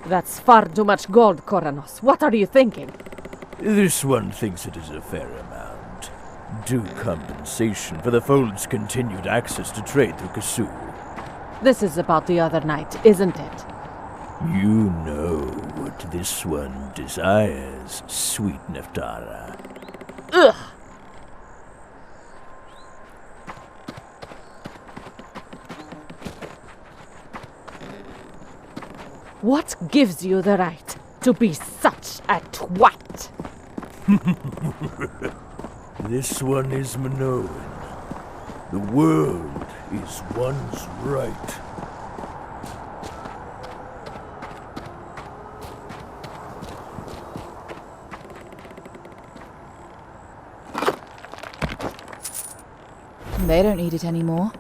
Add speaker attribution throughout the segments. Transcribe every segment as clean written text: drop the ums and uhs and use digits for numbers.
Speaker 1: That's far too much gold, Koranos. What are you thinking?
Speaker 2: This one thinks it is a fair amount. Due compensation for the Fold's continued access to trade through Kasu.
Speaker 1: This is about the other night, isn't it?
Speaker 2: You know what this one desires, sweet Neftara.
Speaker 1: Ugh! What gives you the right to be such a twat?
Speaker 2: This one is Minoan. The world is one's right.
Speaker 3: They don't need it anymore.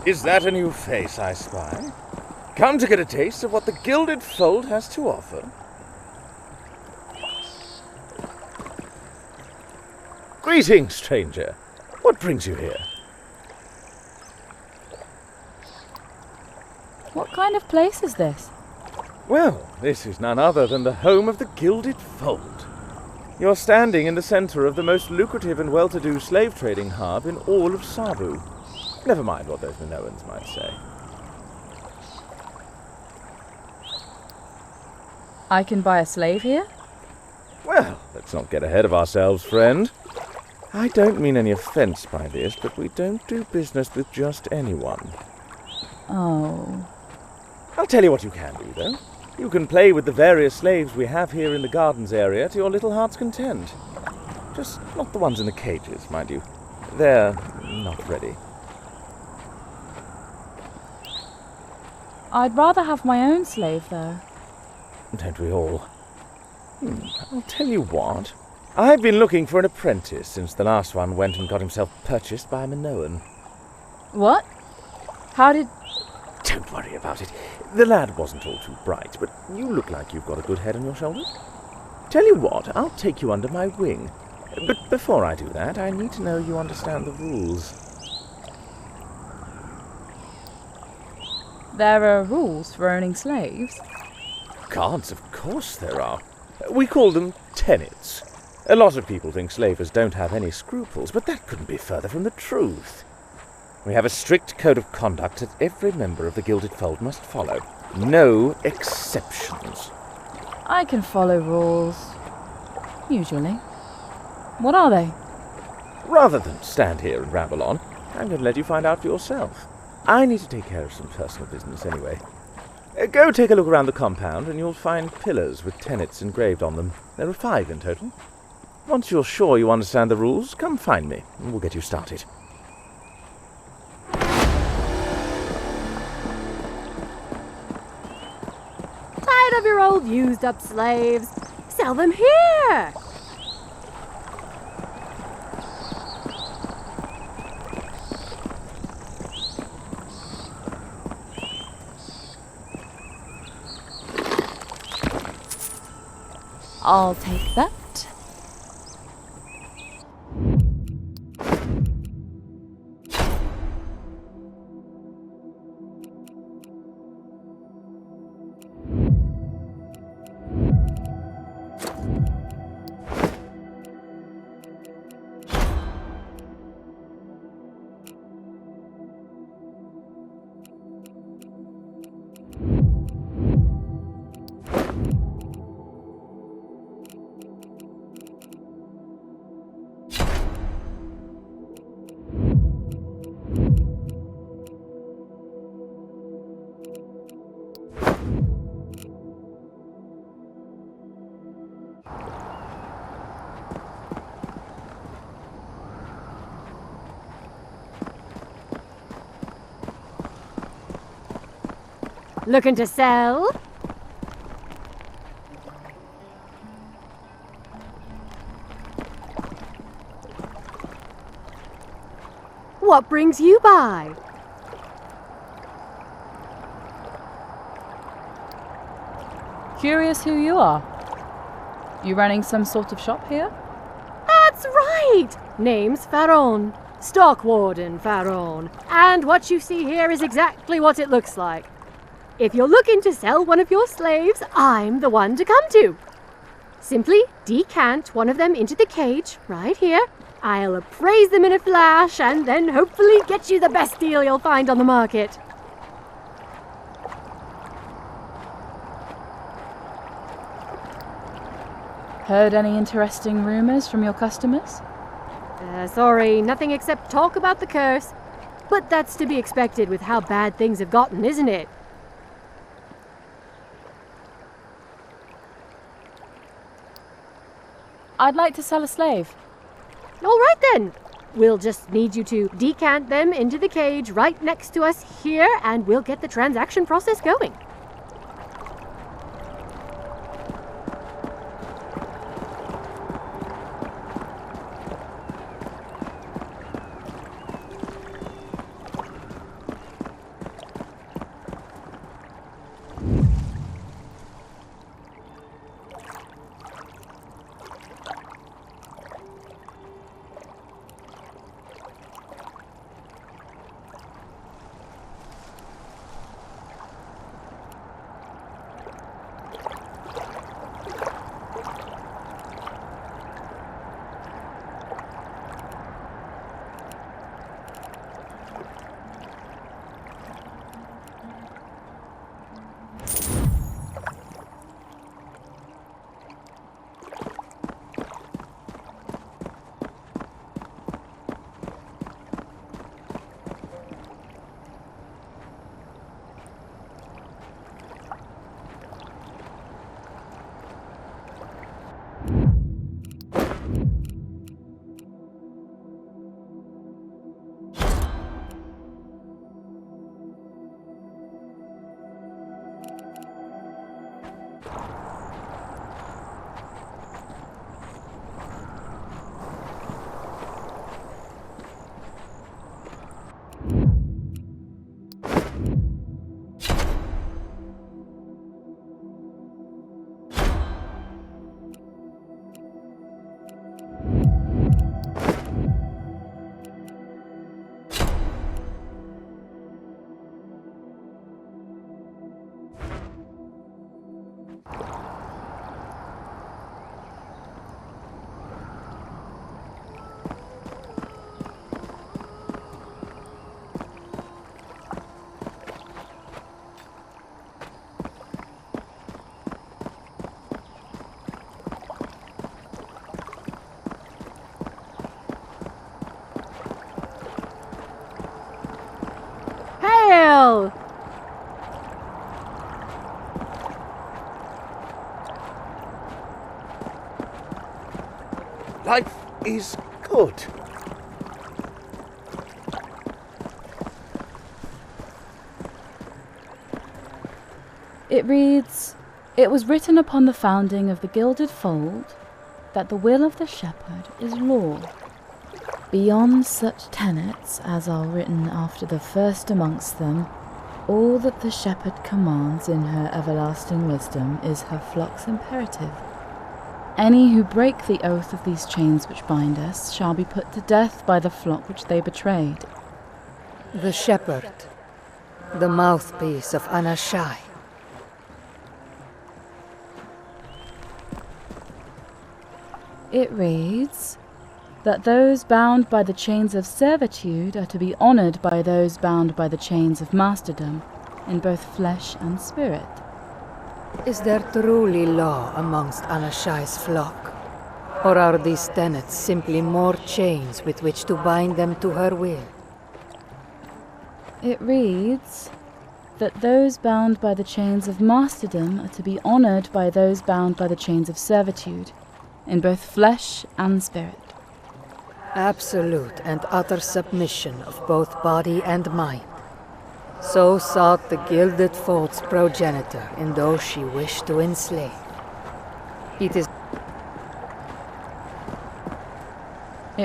Speaker 4: Is that a new face I spy? Come to get a taste of what the Gilded Fold has to offer? Greetings, stranger. What brings you here?
Speaker 3: What kind of place is this?
Speaker 4: Well, this is none other than the home of the Gilded Fold. You're standing in the center of the most lucrative and well-to-do slave trading hub in all of Sabu. Never mind what those Minoans might say.
Speaker 3: I can buy a slave here?
Speaker 4: Well, let's not get ahead of ourselves, friend. I don't mean any offense by this, but we don't do business with just anyone.
Speaker 3: Oh.
Speaker 4: I'll tell you what you can do, though. You can play with the various slaves we have here in the gardens area to your little heart's content. Just not the ones in the cages, mind you. They're not ready.
Speaker 3: I'd rather have my own slave, though.
Speaker 4: Don't we all? I'll tell you what. I've been looking for an apprentice since the last one went and got himself purchased by a Minoan.
Speaker 3: What? How did...
Speaker 4: Don't worry about it. The lad wasn't all too bright, but you look like you've got a good head on your shoulders. Tell you what, I'll take you under my wing. But before I do that, I need to know you understand the rules.
Speaker 3: There are rules for owning slaves?
Speaker 4: Gods, of course there are. We call them tenets. A lot of people think slavers don't have any scruples, but that couldn't be further from the truth. We have a strict code of conduct that every member of the Gilded Fold must follow. No exceptions.
Speaker 3: I can follow rules. Usually. What are they?
Speaker 4: Rather than stand here and ramble on, I'm going to let you find out for yourself. I need to take care of some personal business anyway. Go take a look around the compound and you'll find pillars with tenets engraved on them. There are 5 in total. Once you're sure you understand the rules, come find me and we'll get you started.
Speaker 5: rid of your old used-up slaves. Sell them here.
Speaker 3: I'll take that.
Speaker 5: Looking to sell? What brings you by?
Speaker 3: Curious who you are. You running some sort of shop here?
Speaker 5: That's right! Name's Pharaon. Stock Warden Pharaon. And what you see here is exactly what it looks like. If you're looking to sell one of your slaves, I'm the one to come to. Simply decant one of them into the cage right here. I'll appraise them in a flash and then hopefully get you the best deal you'll find on the market.
Speaker 3: Heard any interesting rumors from your customers?
Speaker 5: Sorry, nothing except talk about the curse. But that's to be expected with how bad things have gotten, isn't it?
Speaker 3: I'd like to sell a slave.
Speaker 5: All right then. We'll just need you to decant them into the cage right next to us here, and we'll get the transaction process going. Hail!
Speaker 4: Life is good.
Speaker 3: It reads, It was written upon the founding of the Gilded Fold that the will of the shepherd is law. Beyond such tenets as are written after the first amongst them, all that the shepherd commands in her everlasting wisdom is her flock's imperative. Any who break the oath of these chains which bind us shall be put to death by the flock which they betrayed.
Speaker 6: The shepherd, the mouthpiece of Anashai.
Speaker 3: It reads that those bound by the chains of servitude are to be honoured by those bound by the chains of masterdom, in both flesh and spirit.
Speaker 6: Is there truly law amongst Anashai's flock? Or are these tenets simply more chains with which to bind them to her will?
Speaker 3: It reads that those bound by the chains of masterdom are to be honoured by those bound by the chains of servitude, in both flesh and spirit.
Speaker 6: Absolute and utter submission of both body and mind. So sought the Gilded Fold's progenitor in those she wished to enslave. It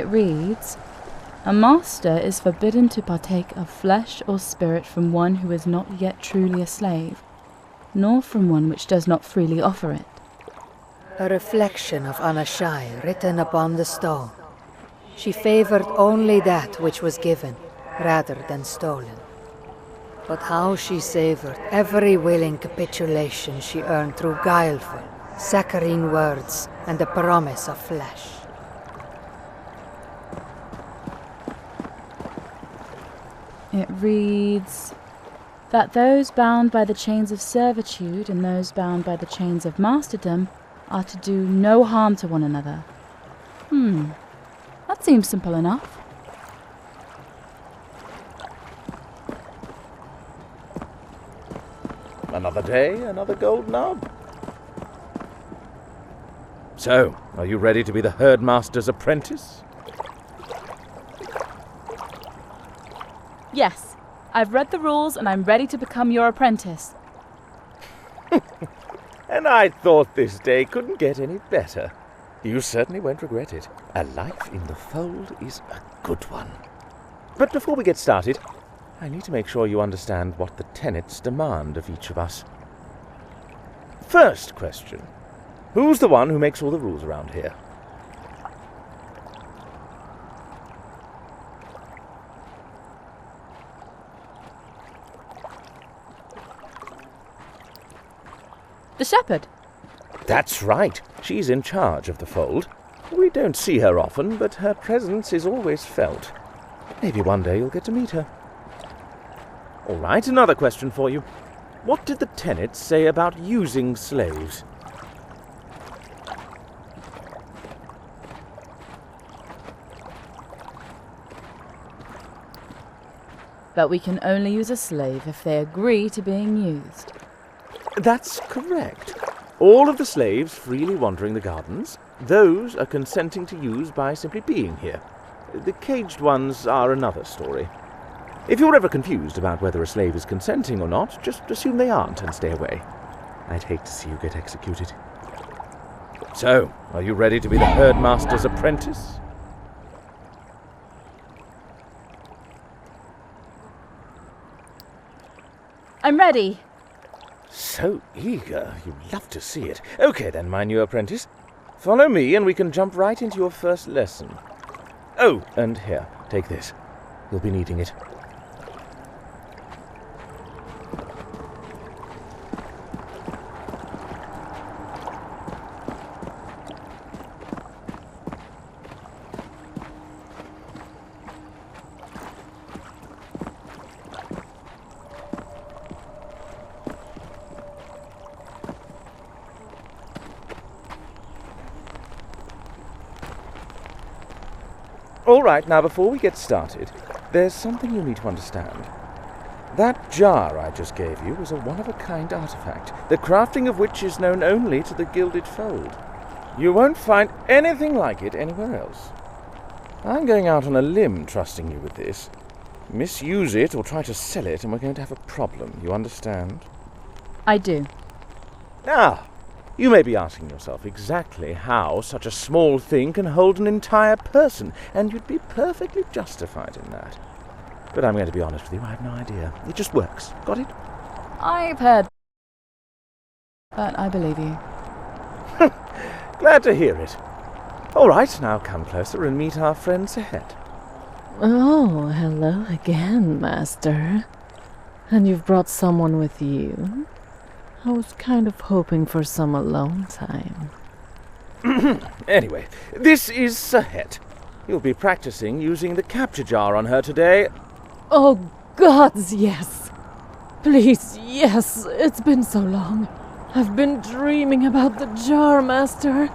Speaker 3: reads, a master is forbidden to partake of flesh or spirit from one who is not yet truly a slave, nor from one which does not freely offer it.
Speaker 6: A reflection of Anashai written upon the stone. She favored only that which was given, rather than stolen. But how she savored every willing capitulation she earned through guileful, saccharine words and the promise of flesh.
Speaker 3: It reads that those bound by the chains of servitude and those bound by the chains of masterdom are to do no harm to one another. That seems simple enough.
Speaker 4: Another day, another gold knob. So, are you ready to be the herdmaster's apprentice?
Speaker 3: Yes, I've read the rules and I'm ready to become your apprentice.
Speaker 4: And I thought this day couldn't get any better. You certainly won't regret it. A life in the fold is a good one. But before we get started, I need to make sure you understand what the tenets demand of each of us. First question. Who's the one who makes all the rules around here?
Speaker 3: The shepherd.
Speaker 4: That's right. She's in charge of the fold. We don't see her often, but her presence is always felt. Maybe one day you'll get to meet her. All right, another question for you. What did the tenets say about using slaves?
Speaker 3: That we can only use a slave if they agree to being used.
Speaker 4: That's correct. All of the slaves freely wandering the gardens, those are consenting to use by simply being here. The caged ones are another story. If you're ever confused about whether a slave is consenting or not, just assume they aren't and stay away. I'd hate to see you get executed. So, are you ready to be the herdmaster's apprentice?
Speaker 3: I'm ready.
Speaker 4: So eager. You love to see it. Okay then, my new apprentice. Follow me and we can jump right into your first lesson. Oh, and here, take this. You'll be needing it. All right, now before we get started, there's something you need to understand. That jar I just gave you is a one-of-a-kind artifact, the crafting of which is known only to the Gilded Fold. You won't find anything like it anywhere else. I'm going out on a limb trusting you with this. Misuse it or try to sell it and we're going to have a problem, you understand?
Speaker 3: I do.
Speaker 4: Now, You may be asking yourself exactly how such a small thing can hold an entire person, and you'd be perfectly justified in that. But I'm going to be honest with you, I have no idea. It just works. Got it?
Speaker 3: I've heard, but I believe you.
Speaker 4: Glad to hear it. All right, now come closer and meet our friends ahead.
Speaker 1: Oh, hello again, Master. And you've brought someone with you? I was kind of hoping for some alone time.
Speaker 4: Anyway, this is Sahet. You'll be practicing using the capture jar on her today.
Speaker 1: Oh, gods, yes. Please, yes. It's been so long. I've been dreaming about the jar, Master.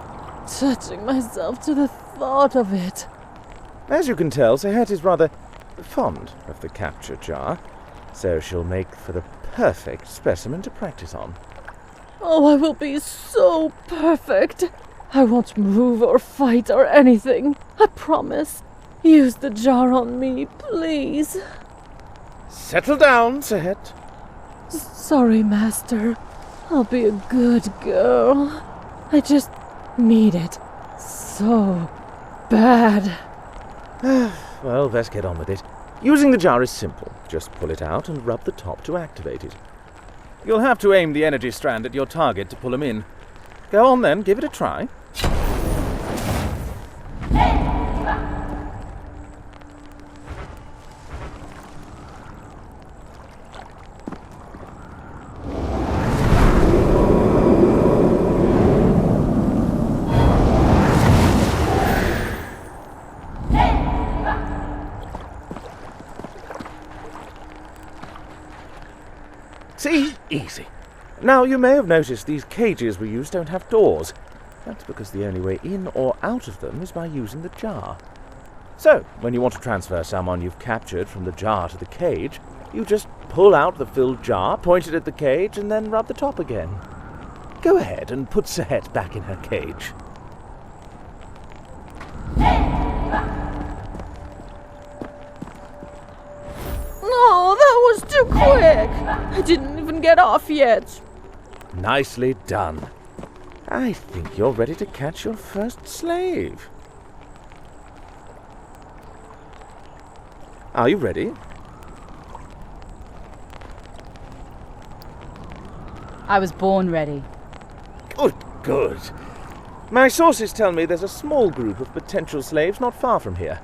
Speaker 1: Touching myself to the thought of it.
Speaker 4: As you can tell, Sahet is rather fond of the capture jar, so she'll make for the perfect specimen to practice on.
Speaker 1: Oh, I will be so perfect. I won't move or fight or anything. I promise. Use the jar on me, please.
Speaker 4: Settle down, Sahet.
Speaker 1: Sorry, Master. I'll be a good girl. I just need it so bad.
Speaker 4: Well, best get on with it. Using the jar is simple. Just pull it out and rub the top to activate it. You'll have to aim the energy strand at your target to pull him in. Go on then, give it a try. See? Easy. Now, you may have noticed these cages we use don't have doors. That's because the only way in or out of them is by using the jar. So, when you want to transfer someone you've captured from the jar to the cage, you just pull out the filled jar, point it at the cage, and then rub the top again. Go ahead and put Sahet back in her cage.
Speaker 1: No, that was too quick. I didn't even get off yet.
Speaker 4: Nicely done. I think you're ready to catch your first slave. Are you ready?
Speaker 3: I was born ready.
Speaker 4: Good, good. My sources tell me there's a small group of potential slaves not far from here.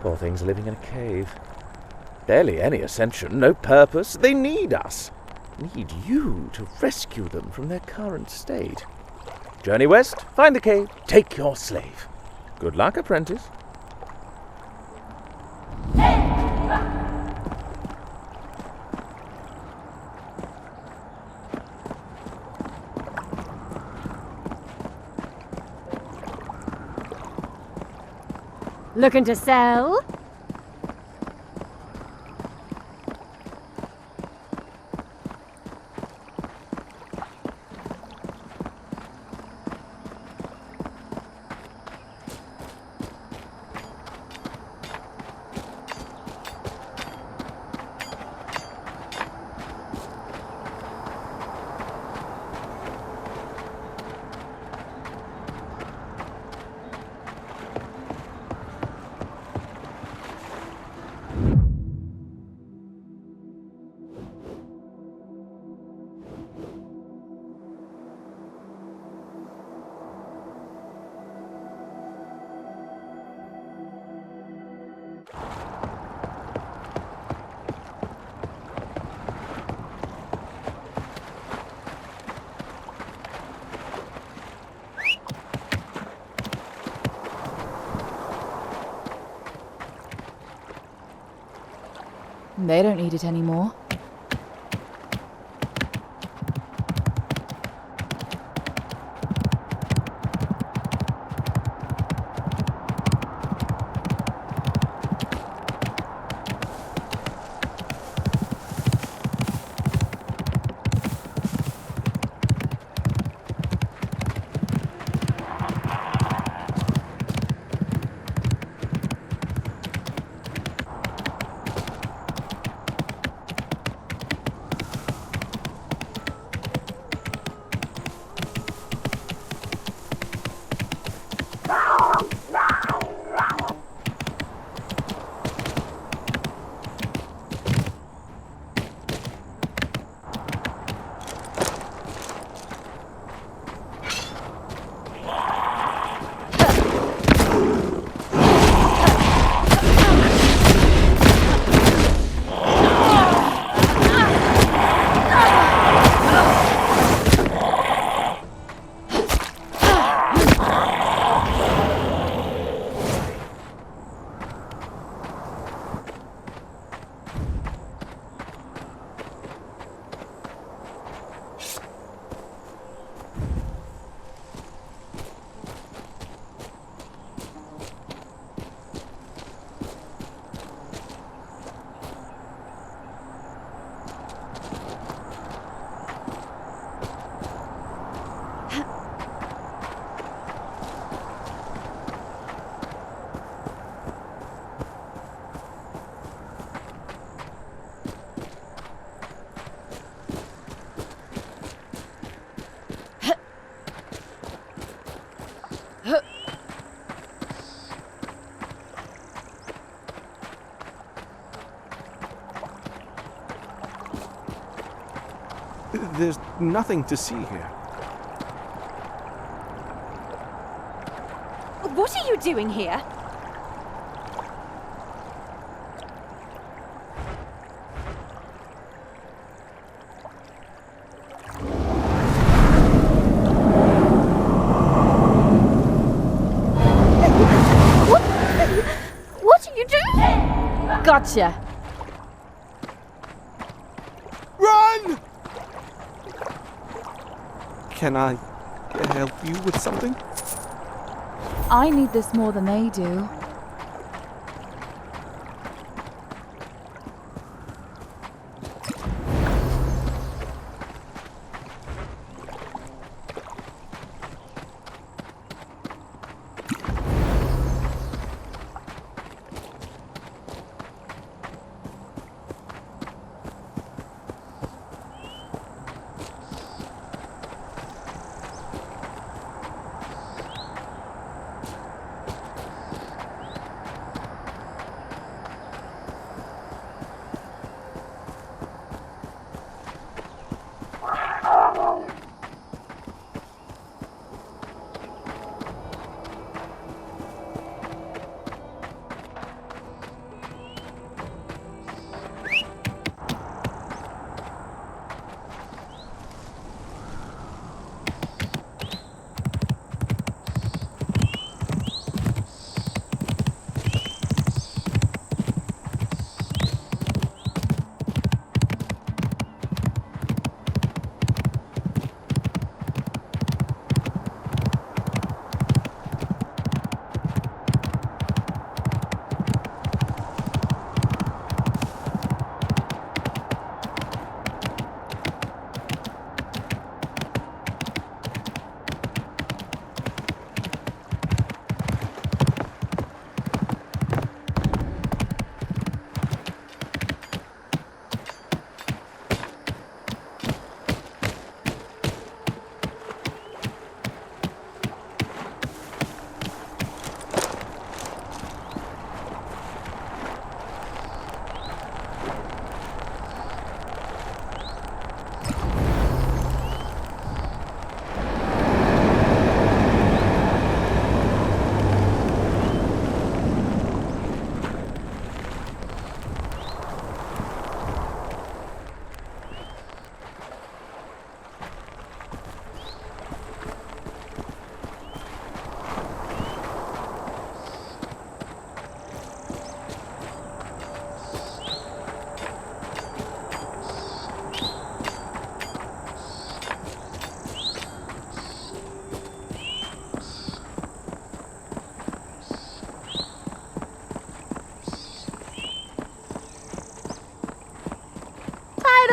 Speaker 4: Poor things are living in a cave. Barely any ascension, no purpose. They need us. Need you to rescue them from their current state. Journey west, find the cave, take your slave. Good luck, apprentice.
Speaker 5: Looking to sell?
Speaker 3: They don't need it anymore.
Speaker 7: There's nothing to see here.
Speaker 8: What are you doing here? What are you doing?
Speaker 3: Gotcha!
Speaker 7: Run! Can I help you with something?
Speaker 3: I need this more than they do.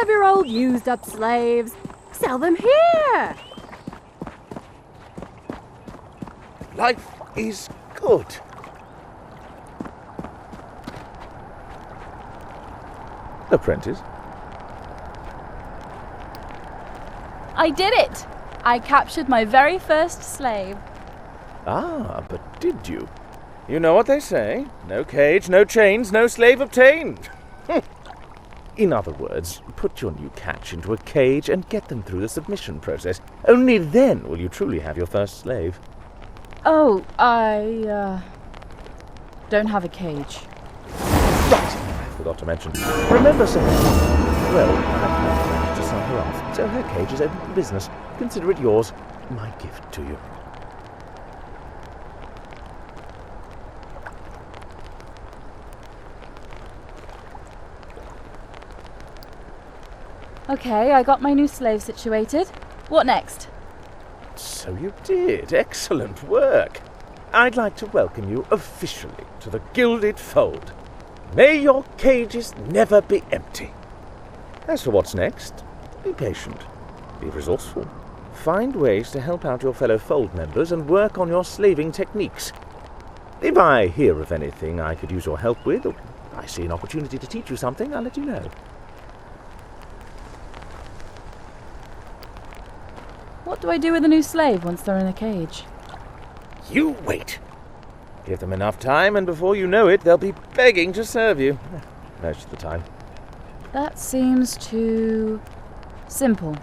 Speaker 5: Of your old used up slaves. Sell them here.
Speaker 4: Life is good. Apprentice?
Speaker 3: I did it! I captured my very first slave.
Speaker 4: Ah, but did you? You know what they say. No cage, no chains, no slave obtained. In other words, put your new catch into a cage and get them through the submission process. Only then will you truly have your first slave.
Speaker 3: Oh, I don't have a cage.
Speaker 4: Right, I forgot to mention. Remember something? Well, I've managed to sell her off, so her cage is open for business. Consider it yours. My gift to you.
Speaker 3: Okay, I got my new slave situated. What next?
Speaker 4: So you did. Excellent work. I'd like to welcome you officially to the Gilded Fold. May your cages never be empty. As for what's next, be patient. Be resourceful. Find ways to help out your fellow Fold members and work on your slaving techniques. If I hear of anything I could use your help with, or I see an opportunity to teach you something, I'll let you know.
Speaker 3: What do I do with a new slave once they're in a cage?
Speaker 4: You wait. Give them enough time, and before you know it, they'll be begging to serve you. Most of the time.
Speaker 3: That seems too simple.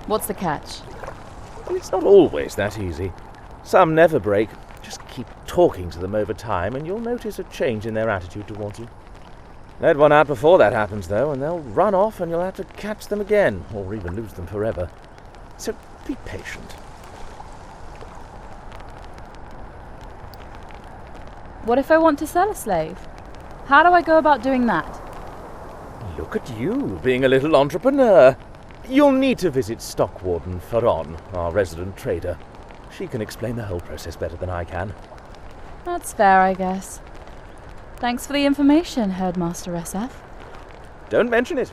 Speaker 3: What's the catch?
Speaker 4: It's not always that easy. Some never break. Just keep talking to them over time and you'll notice a change in their attitude towards you. Let one out before that happens, though, and they'll run off and you'll have to catch them again, or even lose them forever. So be patient.
Speaker 3: What if I want to sell a slave? How do I go about doing that?
Speaker 4: Look at you, being a little entrepreneur. You'll need to visit Stockwarden Ferron, our resident trader. She can explain the whole process better than I can.
Speaker 3: That's fair, I guess. Thanks for the information, Herdmaster SF.
Speaker 4: Don't mention it.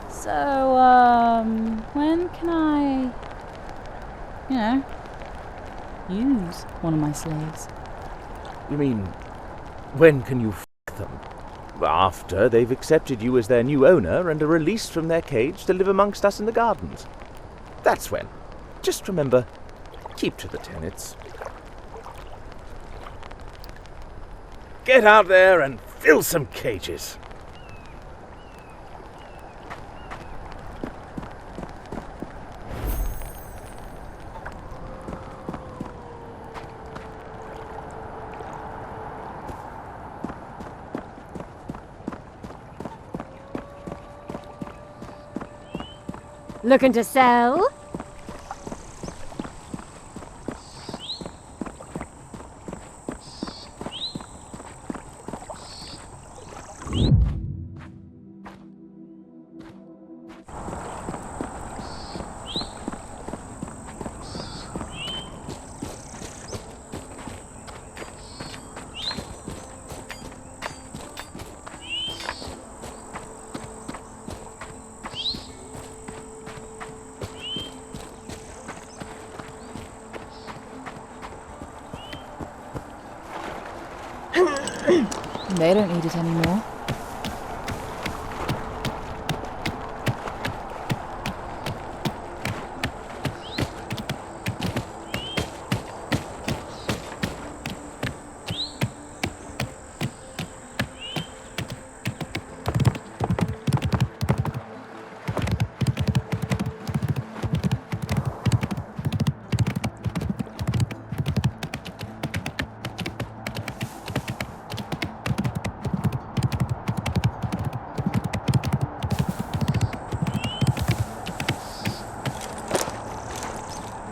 Speaker 3: So, when can I, use one of my slaves?
Speaker 4: You mean, when can you f*** them? After they've accepted you as their new owner and are released from their cage to live amongst us in the gardens. That's when. Just remember, keep to the tenets. Get out there and fill some cages.
Speaker 5: Looking to sell?
Speaker 3: They don't need it anymore.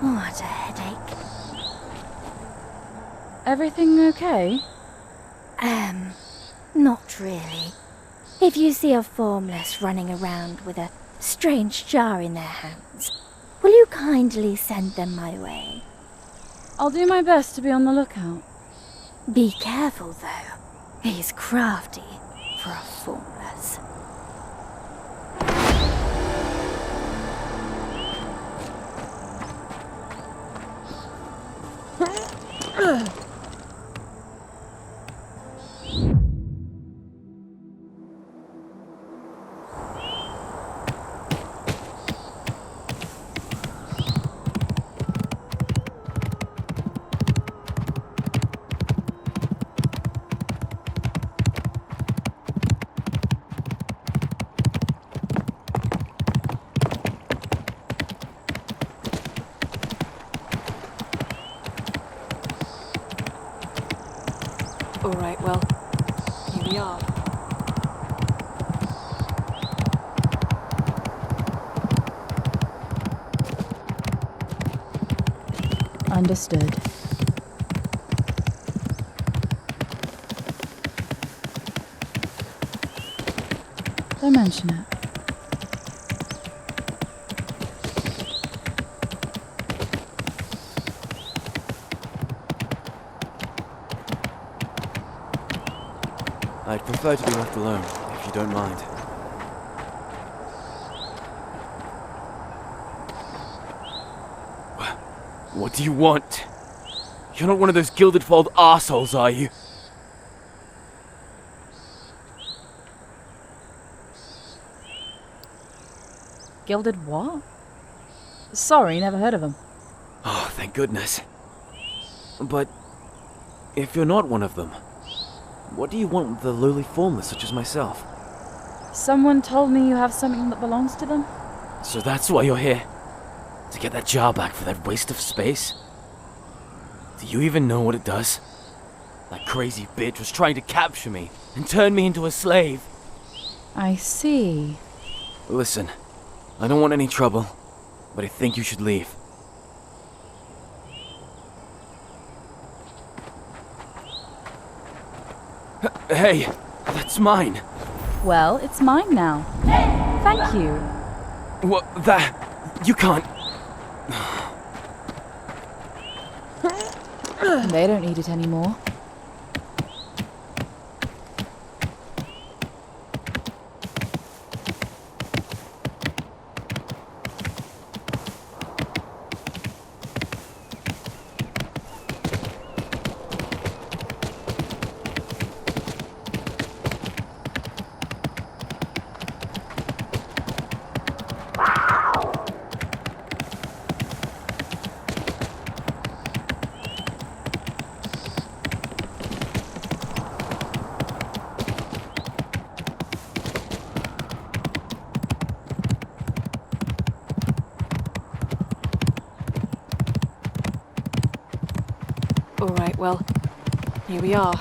Speaker 8: What a headache.
Speaker 3: Everything okay?
Speaker 8: Not really. If you see a formless running around with a strange jar in their hands, will you kindly send them my way?
Speaker 3: I'll do my best to be on the lookout.
Speaker 8: Be careful, though. He's crafty for a formless.
Speaker 9: Alright, well, here we are.
Speaker 3: Understood. Don't mention it.
Speaker 10: I'd prefer to be left alone, if you don't mind. What do you want? You're not one of those gilded fold arseholes, are you?
Speaker 3: Gilded what? Sorry, never heard of them.
Speaker 10: Oh, thank goodness. But if you're not one of them, what do you want with a lowly formless such as myself?
Speaker 3: Someone told me you have something that belongs to them?
Speaker 10: So that's why you're here? To get that jar back for that waste of space? Do you even know what it does? That crazy bitch was trying to capture me and turn me into a slave.
Speaker 3: I see.
Speaker 10: Listen, I don't want any trouble, but I think you should leave. Hey, that's mine.
Speaker 3: Well, it's mine now. Thank you.
Speaker 10: What? That... You can't...
Speaker 3: They don't need it anymore.
Speaker 9: Alright, well, here we are.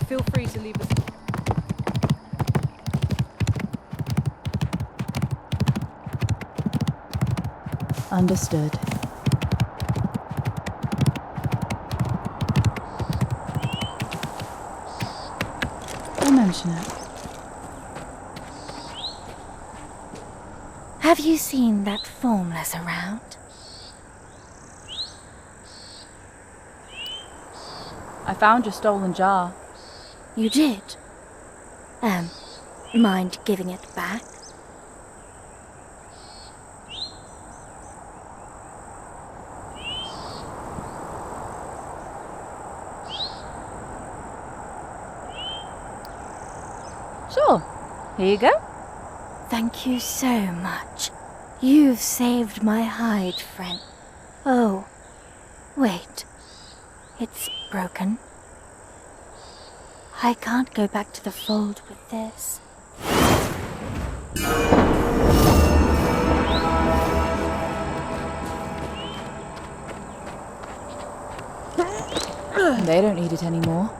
Speaker 9: Feel free to leave us.
Speaker 3: Understood. Don't mention it.
Speaker 8: Have you seen that formless around?
Speaker 3: I found your stolen jar.
Speaker 8: You did? Mind giving it back?
Speaker 3: Sure. Here you go.
Speaker 8: Thank you so much. You've saved my hide, friend. Oh, wait. It's broken. I can't go back to the fold with this.
Speaker 3: They don't need it anymore.